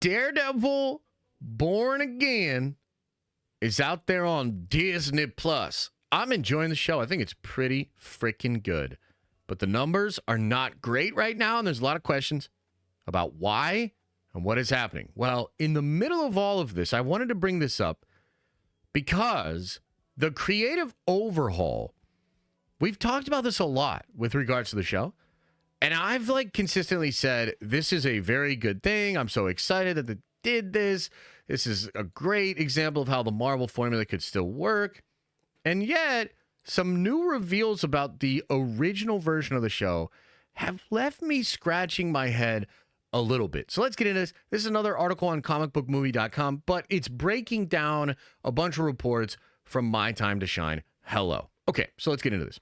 Daredevil Born Again is out there on Disney Plus. I'm enjoying the show. I think it's pretty freaking good. But the numbers are not great right now, and there's a lot of questions about why and what is happening. Well, in the middle of all of this, I wanted to bring this up because the creative overhaul, we've talked about this a lot with regards to the show. And I've consistently said, this is a very good thing. I'm so excited that they did this. This is a great example of how the Marvel formula could still work. And yet, some new reveals about the original version of the show have left me scratching my head a little bit. So let's get into this. This is another article on comicbookmovie.com, but it's breaking down a bunch of reports from My Time to Shine. Hello. Okay, so let's get into this.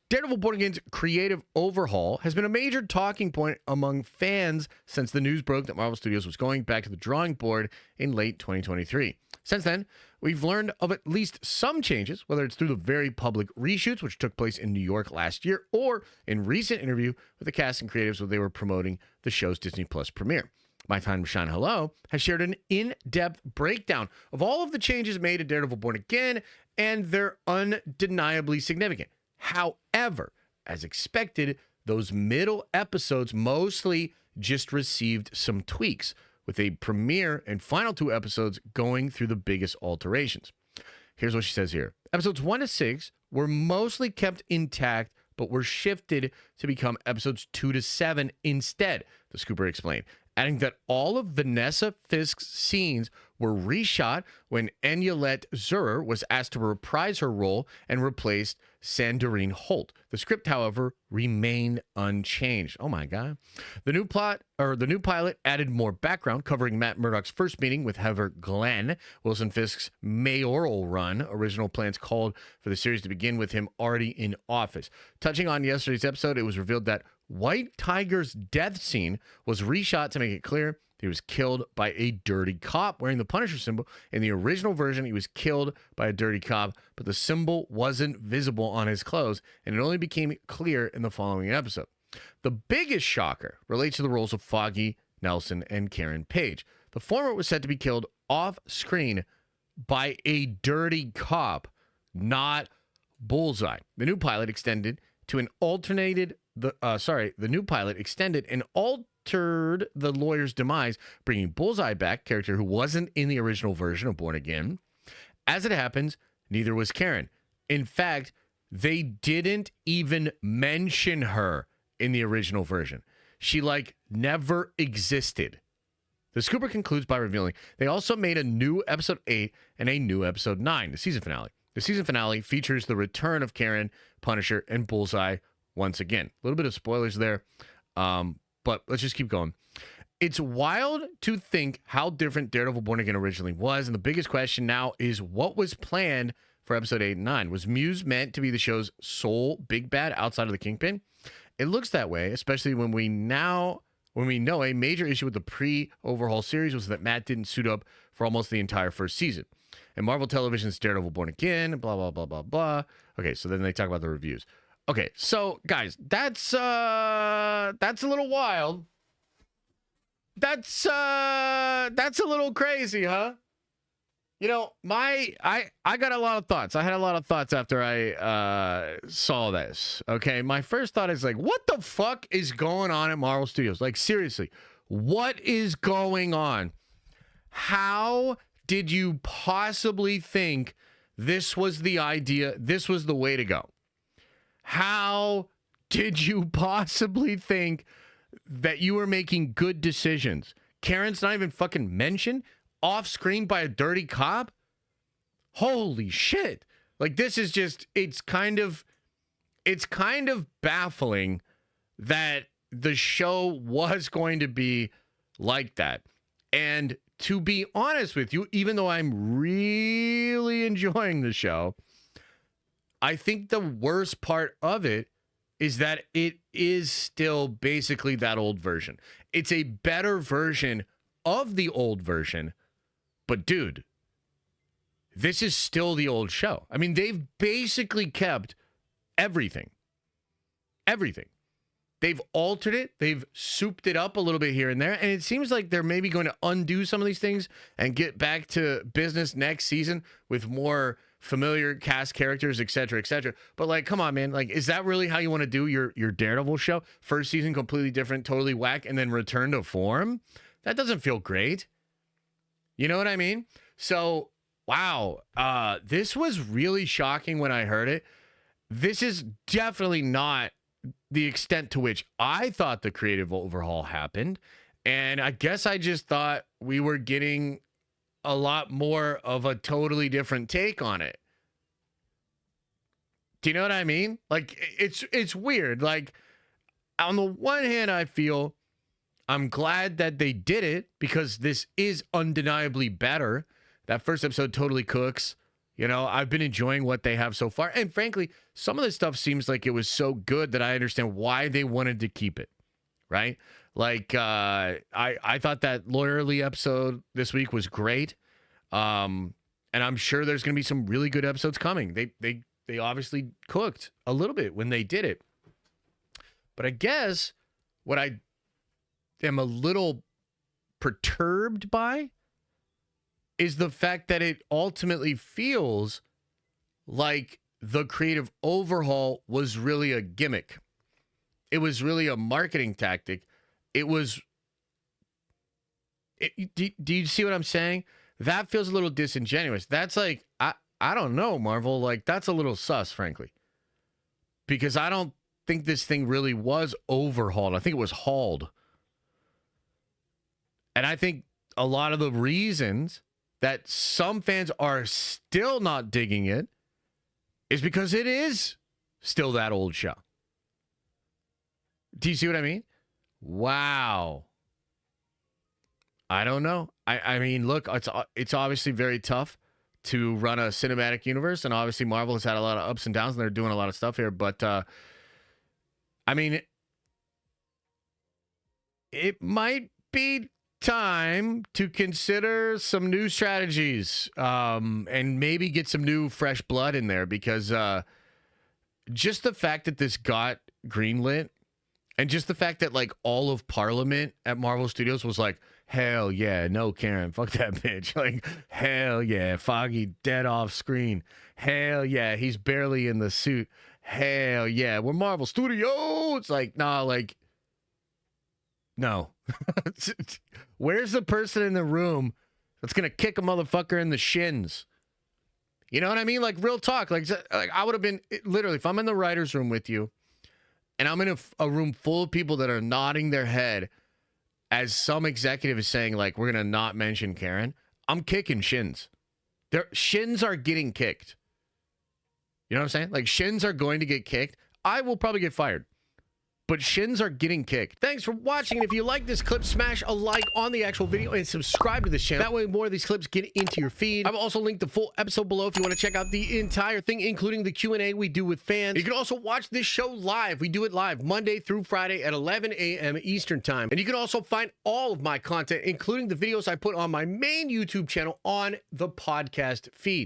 Daredevil Born Again's creative overhaul has been a major talking point among fans since the news broke that Marvel Studios was going back to the drawing board in late 2023. Since then, we've learned of at least some changes, whether it's through the very public reshoots, which took place in New York last year, or in recent interview with the cast and creatives where they were promoting the show's Disney Plus premiere. My Time to Shine Hello has shared an in-depth breakdown of all of the changes made to Daredevil Born Again, and they're undeniably significant. However, as expected, those middle episodes mostly just received some tweaks, with a premiere and final 2 episodes going through the biggest alterations. Here's what she says here. Episodes 1 to 6 were mostly kept intact, but were shifted to become episodes 2 to 7 instead, the scooper explained, adding that all of Vanessa Fisk's scenes were reshot when Eniolette Zurer was asked to reprise her role and replaced Sandrine Holt. The script, however, remained unchanged. Oh my God. The new pilot added more background, covering Matt Murdock's first meeting with Heather Glenn, Wilson Fisk's mayoral run. Original plans called for the series to begin with him already in office. Touching on yesterday's episode, it was revealed that White Tiger's death scene was reshot to make it clear he was killed by a dirty cop wearing the Punisher symbol. In the original version, he was killed by a dirty cop, but the symbol wasn't visible on his clothes, and it only became clear in the following episode. The biggest shocker relates to the roles of Foggy, Nelson, and Karen Page. The former was said to be killed off screen by a dirty cop, not Bullseye. The new pilot extended and altered the lawyer's demise, bringing Bullseye back, character who wasn't in the original version of Born Again. As it happens, neither was Karen. In fact, they didn't even mention her in the original version. She never existed. The scooper concludes by revealing they also made a new episode 8 and a new episode 9, the season finale. The season finale features the return of Karen, Punisher, and Bullseye once again. A little bit of spoilers there, but let's just keep going. It's wild to think how different Daredevil Born Again originally was, and the biggest question now is what was planned for episode 8 and 9? Was Muse meant to be the show's sole big bad outside of the Kingpin? It looks that way, especially when we know a major issue with the pre-Overhaul series was that Matt didn't suit up for almost the entire first season. And Marvel Television's Daredevil Born Again, blah, blah, blah, blah, blah. Okay, so then they talk about the reviews. Okay, so, guys, that's a little wild. That's a little crazy, huh? You know, I got a lot of thoughts. I had a lot of thoughts after I saw this, okay? My first thought is, what the fuck is going on at Marvel Studios? Seriously, what is going on? How did you possibly think this was the idea, this was the way to go? How did you possibly think that you were making good decisions? Karen's not even fucking mentioned, off screen by a dirty cop? Holy shit. This is just, it's kind of baffling that the show was going to be like that. And to be honest with you, even though I'm really enjoying the show, I think the worst part of it is that it is still basically that old version. It's a better version of the old version, but dude, this is still the old show. I mean, they've basically kept everything. Everything. they've altered it. They've souped it up a little bit here and there. And it seems like they're maybe going to undo some of these things and get back to business next season with more familiar cast characters, et cetera, et cetera. But like, come on, man. Like, is that really how you want to do your Daredevil show? First season, completely different, totally whack, and then return to form? That doesn't feel great. You know what I mean? So, wow. This was really shocking when I heard it. This is definitely not the extent to which I thought the creative overhaul happened. And I guess I just thought we were getting a lot more of a totally different take on it. Do you know what I mean? Like, it's weird. Like, on the one hand, I feel I'm glad that they did it because this is undeniably better. That first episode totally cooks. You know, I've been enjoying what they have so far. And frankly, some of this stuff seems like it was so good that I understand why they wanted to keep it, right? Like, I thought that Lawyer Lee episode this week was great. And I'm sure there's going to be some really good episodes coming. They obviously cooked a little bit when they did it. But I guess what I am a little perturbed by is the fact that it ultimately feels like the creative overhaul was really a gimmick. It was really a marketing tactic. It was... do you see what I'm saying? That feels a little disingenuous. That's like, I don't know, Marvel. Like, that's a little sus, frankly. Because I don't think this thing really was overhauled. I think it was hauled. And I think a lot of the reasons that some fans are still not digging it is because it is still that old show. Do you see what I mean? Wow. I don't know. I mean, look, it's obviously very tough to run a cinematic universe, and obviously Marvel has had a lot of ups and downs, and they're doing a lot of stuff here. But, I mean, it might be time to consider some new strategies and maybe get some new fresh blood in there because just the fact that this got greenlit and just the fact that like all of Parliament at Marvel Studios was like, hell yeah, no Karen, fuck that bitch. Like, hell yeah, Foggy dead off screen. Hell yeah, he's barely in the suit. Hell yeah, we're Marvel Studios. It's like, nah, like, no. Where's the person in the room that's going to kick a motherfucker in the shins? You know what I mean? Like, real talk. Like I would have been, literally, if I'm in the writer's room with you, and I'm in a room full of people that are nodding their head as some executive is saying, like, we're going to not mention Karen, I'm kicking shins. Their shins are getting kicked. You know what I'm saying? Like, shins are going to get kicked. I will probably get fired. But shins are getting kicked. Thanks for watching. And if you like this clip, smash a like on the actual video and subscribe to this channel. That way more of these clips get into your feed. I've also linked the full episode below if you want to check out the entire thing, including the Q&A we do with fans. You can also watch this show live. We do it live Monday through Friday at 11 a.m. Eastern time. And you can also find all of my content, including the videos I put on my main YouTube channel on the podcast feed.